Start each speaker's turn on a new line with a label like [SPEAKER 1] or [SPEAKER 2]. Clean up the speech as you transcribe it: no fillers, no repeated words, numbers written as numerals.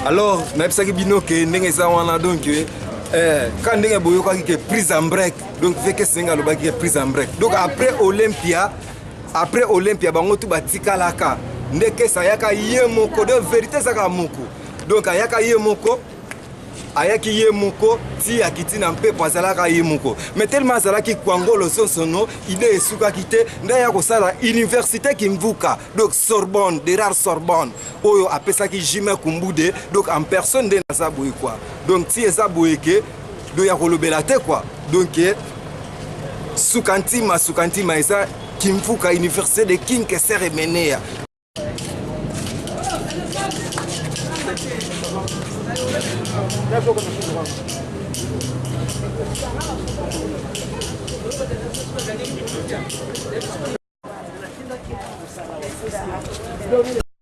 [SPEAKER 1] Alors, naipsaki bino ke ndenge ça wana donc quand ndenge boyoka ki prise en break. Donc fait que senga lo ba ki prise en break. Donc après Olympia bango tu batika laka. Ndeke sayaka ye moko de vérité saka moko. Donc ayaka ye moko ayaki ye moko ti akiti na mpe pasala ye moko. Mais tellement azala ki kwangolo sono idée esuka kite ndaya ko sala université kimvuka. Donc Sorbonne, des rares Sorbonne. Oyo apesa ki Jimé Kumbude donc en personne de na saboui quoi. Donc ti eza boyeke do ya kolobela te quoi. Donc sukantima eza kimvuka université de King Kesser Menea.